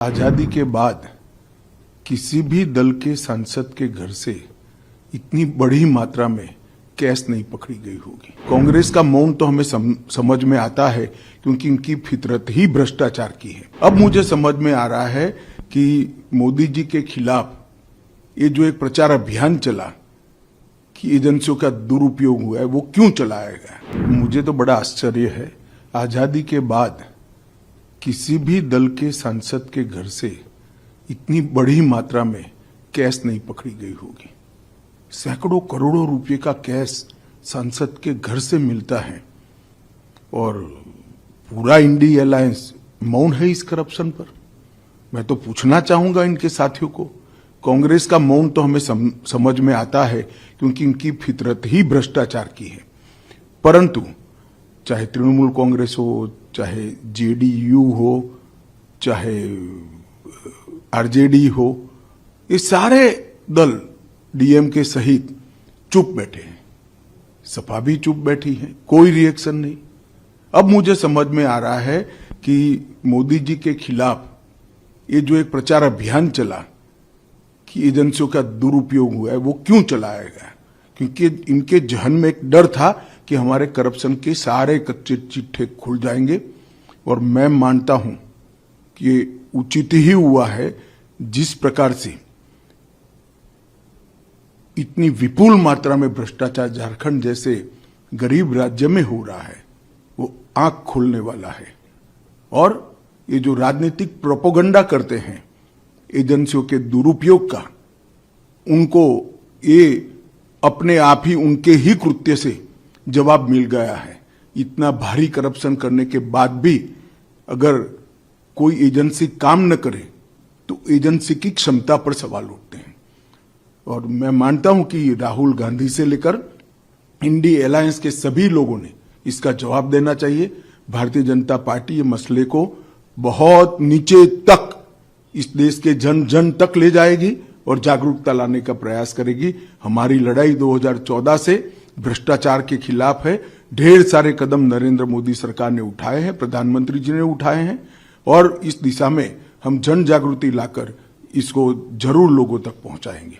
आजादी के बाद किसी भी दल के सांसद के घर से इतनी बड़ी मात्रा में कैश नहीं पकड़ी गई होगी। कांग्रेस का मौन तो हमें समझ में आता है क्योंकि इनकी फितरत ही भ्रष्टाचार की है। अब मुझे समझ में आ रहा है कि मोदी जी के खिलाफ ये जो एक प्रचार अभियान चला कि एजेंसियों का दुरुपयोग हुआ है, वो क्यों चलाया गया। मुझे तो बड़ा आश्चर्य है, आजादी के बाद किसी भी दल के सांसद के घर से इतनी बड़ी मात्रा में कैश नहीं पकड़ी गई होगी। सैकड़ों करोड़ों रुपए का कैश सांसद के घर से मिलता है और पूरा इंडी अलायंस मौन है इस करप्शन पर। मैं तो पूछना चाहूंगा इनके साथियों को, कांग्रेस का मौन तो हमें समझ में आता है क्योंकि इनकी फितरत ही भ्रष्टाचार की है। परंतु चाहे तृणमूल कांग्रेस हो, चाहे जेडीयू हो, चाहे आरजेडी हो, ये सारे दल डीएमके सहित चुप बैठे हैं। सपा भी चुप बैठी है, कोई रिएक्शन नहीं। अब मुझे समझ में आ रहा है कि मोदी जी के खिलाफ ये जो एक प्रचार अभियान चला कि एजेंसियों का दुरुपयोग हुआ है, वो क्यों चलाया गया। क्योंकि इनके जहन में एक डर था कि हमारे करप्शन के सारे कच्चे चिट्ठे खुल जाएंगे। और मैं मानता हूं कि ये उचित ही हुआ है। जिस प्रकार से इतनी विपुल मात्रा में भ्रष्टाचार झारखंड जैसे गरीब राज्य में हो रहा है, वो आंख खोलने वाला है। और ये जो राजनीतिक प्रोपेगेंडा करते हैं एजेंसियों के दुरुपयोग का, उनको ये अपने आप ही उनके ही कृत्य से जवाब मिल गया है। इतना भारी करप्शन करने के बाद भी अगर कोई एजेंसी काम न करे तो एजेंसी की क्षमता पर सवाल उठते हैं। और मैं मानता हूं कि राहुल गांधी से लेकर इंडी अलायंस के सभी लोगों ने इसका जवाब देना चाहिए। भारतीय जनता पार्टी ये मसले को बहुत नीचे तक, इस देश के जन जन तक ले जाएगी और जागरूकता लाने का प्रयास करेगी। हमारी लड़ाई 2014 से भ्रष्टाचार के खिलाफ है। ढेर सारे कदम नरेंद्र मोदी सरकार ने उठाए हैं, प्रधानमंत्री जी ने उठाए हैं और इस दिशा में हम जन जागृति लाकर इसको जरूर लोगों तक पहुंचाएंगे।